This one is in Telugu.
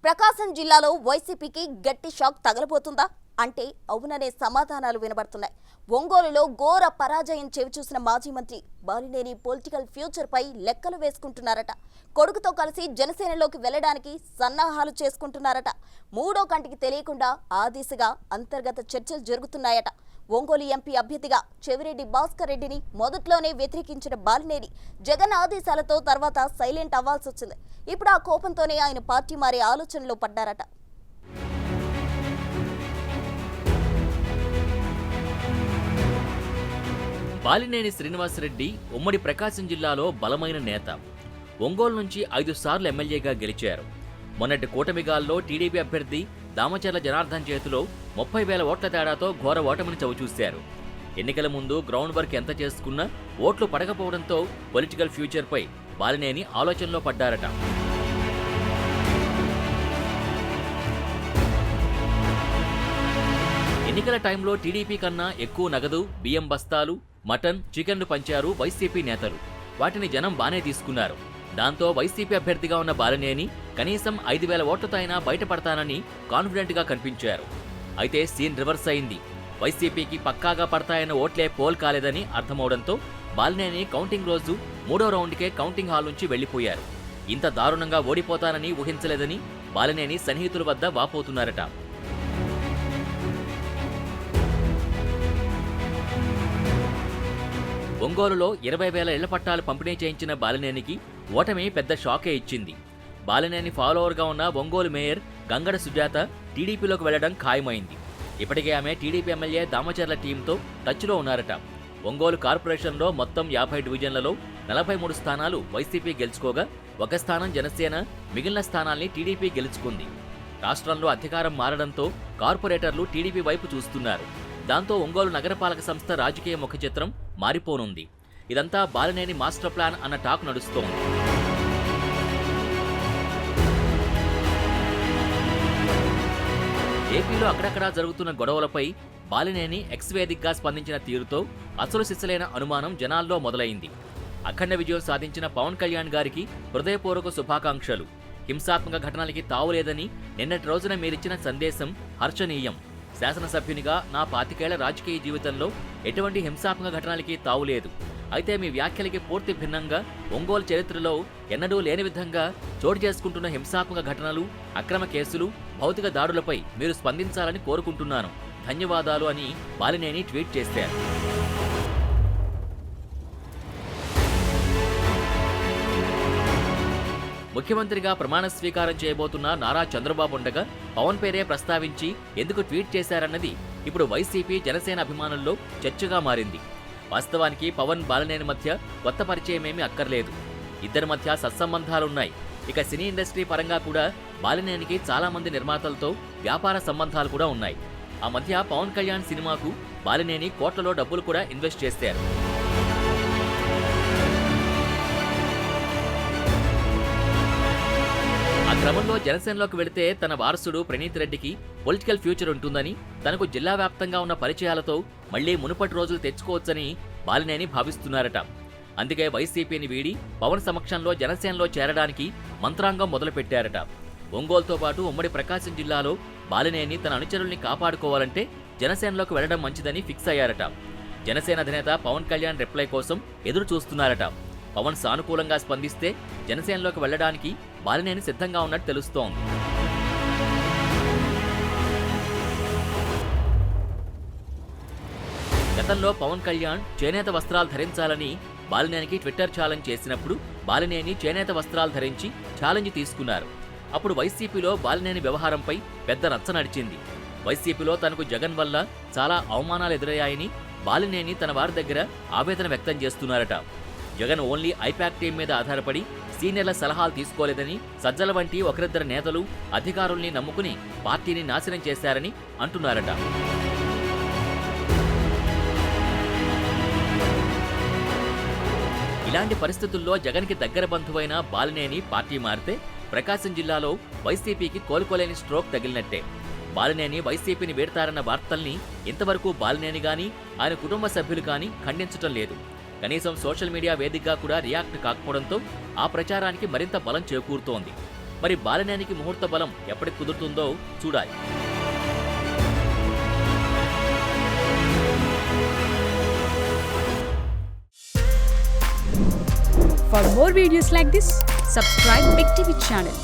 ప్రకాశం జిల్లాలో వైసీపీకి గట్టి షాక్ తగలబోతుందా అంటే అవుననే సమాధానాలు వినబడుతున్నాయి. ఒంగోలులో ఘోర పరాజయం చెవిచూసిన మాజీ మంత్రి బాలినేని పొలిటికల్ ఫ్యూచర్ పై లెక్కలు వేసుకుంటున్నారట. కొడుకుతో కలిసి జనసేనలోకి వెళ్లడానికి సన్నాహాలు చేసుకుంటున్నారట. మూడో కంటికి తెలియకుండా ఆ దిశగా అంతర్గత చర్చలు జరుగుతున్నాయట. ఒంగోలు ఎంపీ అభ్యర్థిగా చెవిరెడ్డి భాస్కర్ రెడ్డిని మొదట్లోనే వ్యతిరేకించిన బాలినేని జగన్ ఆదేశాలతో తర్వాత సైలెంట్ అవ్వాల్సి వచ్చింది. ఇప్పుడు ఆ కోపంతోనే ఆయన పార్టీ మారే ఆలోచనలో పడ్డారట. బాలినేని శ్రీనివాసరెడ్డి ఉమ్మడి ప్రకాశం జిల్లాలో బలమైన నేత. ఒంగోలు నుంచి 5 సార్లు ఎమ్మెల్యేగా గెలిచారు. మొన్నటి కూటమిగాల్లో టీడీపీ అభ్యర్థి దామచర్ల జనార్దన్ చేతిలో 30,000 ఓట్ల తేడాతో ఘోర ఓటమిని చవిచూశారు. ఎన్నికల ముందు గ్రౌండ్ వర్క్ ఎంత చేసుకున్నా ఓట్లు పడకపోవడంతో పొలిటికల్ ఫ్యూచర్పై బాలినేని ఆలోచనలో పడ్డారట. ఎన్నికల టైంలో టీడీపీ కన్నా ఎక్కువ నగదు, బియ్యం బస్తాలు, మటన్, చికెన్లు పంచారు వైసీపీ నేతలు. వాటిని జనం బానే తీసుకున్నారు. దాంతో వైసీపీ అభ్యర్థిగా ఉన్న బాలినేని కనీసం 5,000 ఓట్లతో అయినా బయటపడతానని కాన్ఫిడెంట్గా కనిపించారు. అయితే సీన్ రివర్స్ అయింది. వైసీపీకి పక్కాగా పడతాయన్న ఓట్లే పోల్ కాలేదని అర్థమవడంతో బాలినేని కౌంటింగ్ రోజు 3వ రౌండ్కే కౌంటింగ్ హాల్ నుంచి వెళ్లిపోయారు. ఇంత దారుణంగా ఓడిపోతానని ఊహించలేదని బాలినేని సన్నిహితుల వద్ద వాపోతున్నారట. ఒంగోలులో 20,000 ఇళ్ల పట్టాలు పంపిణీ చేయించిన బాలినేనికి ఓటమి పెద్ద షాకే ఇచ్చింది. బాలినేని ఫాలోవర్గా ఉన్న ఒంగోలు మేయర్ గంగడ సుజాత టీడీపీలోకి వెళ్లడం ఖాయమైంది. ఇప్పటికే ఆమె టీడీపీ ఎమ్మెల్యే దామచర్ల టీంతో టచ్లో ఉన్నారట. ఒంగోలు కార్పొరేషన్లో మొత్తం 50 డివిజన్లలో 43 స్థానాలు వైసీపీ గెలుచుకోగా 1 స్థానం జనసేన, మిగిలిన స్థానాల్ని టీడీపీ గెలుచుకుంది. రాష్ట్రంలో అధికారం మారడంతో కార్పొరేటర్లు టీడీపీ వైపు చూస్తున్నారు. దాంతో ఒంగోలు నగరపాలక సంస్థ రాజకీయ ముఖచిత్రం మారిపోనుంది. ఇదంతా బాలినేని మాస్టర్ ప్లాన్ అన్న టాక్ నడుస్తోంది. ఏపీలో అక్కడక్కడా జరుగుతున్న గొడవలపై బాలినేని ఎక్స్ వేదికగా స్పందించిన తీరుతో అసలు సిసలైన అనుమానం జనాల్లో మొదలైంది. అఖండ విజయం సాధించిన పవన్ కళ్యాణ్ గారికి హృదయపూర్వక శుభాకాంక్షలు. హింసాత్మక ఘటనలకి తావులేదని నిన్నటి రోజున మీరిచ్చిన సందేశం హర్షణీయం. శాసనసభ్యునిగా నా 25 ఏళ్ల రాజకీయ జీవితంలో ఎటువంటి హింసాత్మక ఘటనలకి తావులేదు. అయితే మీ వ్యాఖ్యలకి పూర్తి భిన్నంగా ఒంగోలు చరిత్రలో ఎన్నడూ లేని విధంగా చోటు చేసుకుంటున్న హింసాత్మక ఘటనలు, అక్రమ కేసులు, భౌతిక దాడులపై మీరు స్పందించాలని కోరుకుంటున్నాను. ధన్యవాదాలు అని బాలినేని ట్వీట్ చేశారు. ముఖ్యమంత్రిగా ప్రమాణ స్వీకారం చేయబోతున్న నారా చంద్రబాబు ఉండగా పవన్ పేరే ప్రస్తావించి ఎందుకు ట్వీట్ చేశారన్నది ఇప్పుడు వైసీపీ, జనసేన అభిమానుల్లో చర్చగా మారింది. వాస్తవానికి పవన్, బాలినేని మధ్య కొత్త పరిచయమేమీ అక్కర్లేదు. ఇద్దరి మధ్య సత్సంబంధాలున్నాయి. ఇక సినీ ఇండస్ట్రీ పరంగా కూడా బాలినేనికి చాలా మంది నిర్మాతలతో వ్యాపార సంబంధాలు కూడా ఉన్నాయి. ఆ మధ్య పవన్ కళ్యాణ్ సినిమాకు బాలినేని కోట్లలో డబ్బులు కూడా ఇన్వెస్ట్ చేశారు. ఆ క్రమంలో జనసేనలోకి వెళితే తన వారసుడు ప్రణీత్ రెడ్డికి పొలిటికల్ ఫ్యూచర్ ఉంటుందని, తనకు జిల్లా వ్యాప్తంగా ఉన్న పరిచయాలతో మళ్లీ మునుపటి రోజులు తెచ్చుకోవచ్చని బాలినేని భావిస్తున్నారట. అందుకే వైసీపీని వీడి పవన్ సమక్షంలో జనసేనలో చేరడానికి మంత్రాంగం మొదలుపెట్టారట. ఒంగోలుతో పాటు ఉమ్మడి ప్రకాశం జిల్లాలో బాలినేని తన అనుచరుల్ని కాపాడుకోవాలంటే జనసేనలోకి వెళ్లడం మంచిదని ఫిక్స్ అయ్యారట. జనసేన అధినేత పవన్ కళ్యాణ్ రిప్లై కోసం ఎదురు చూస్తున్నారట. పవన్ సానుకూలంగా స్పందిస్తే జనసేనలోకి వెళ్లడానికి బాలినేని సిద్ధంగా ఉన్నట్టు తెలుస్తోంది. గతంలో పవన్ కళ్యాణ్ చేనేత వస్త్రాలు ధరించాలని బాలినేనికి ట్విట్టర్ ఛాలెంజ్ చేసినప్పుడు బాలినేని చేనేత వస్త్రాలు ధరించి ఛాలెంజ్ తీసుకున్నారు. అప్పుడు వైసీపీలో బాలినేని వ్యవహారంపై పెద్ద రచ్చ నడిచింది. వైసీపీలో తనకు జగన్ వల్ల చాలా అవమానాలు ఎదురయ్యాయని బాలినేని తన వారి దగ్గర ఆవేదన వ్యక్తం చేస్తున్నారట. జగన్ ఓన్లీ ఐపాక్ టీం మీద ఆధారపడి సీనియర్ల సలహాలు తీసుకోలేదని, సజ్జల వంటి ఒకరిద్దరు నేతలు, అధికారుల్ని నమ్ముకుని పార్టీని నాశనం చేశారని అంటున్నారట. ఇలాంటి పరిస్థితుల్లో జగన్కి దగ్గర బంధువైన బాలినేని పార్టీ మారితే ప్రకాశం జిల్లాలో వైసీపీకి కోలుకోలేని స్ట్రోక్ తగిలినట్టే. బాలినేని వైసీపీని వీడతారన్న వార్తల్ని ఇంతవరకు బాలినేని గాని, ఆయన కుటుంబ సభ్యులు కానీ ఖండించటం లేదు. కనీసం సోషల్ మీడియా వేదికగా కూడా రియాక్ట్ కాకపోవడంతో ఆ ప్రచారానికి మరింత బలం చేకూరుతోంది. మరి బాలినేనికి ముహూర్త బలం ఎప్పటికి కుదురుతుందో చూడాలి. For more videos like this, subscribe Big TV channel.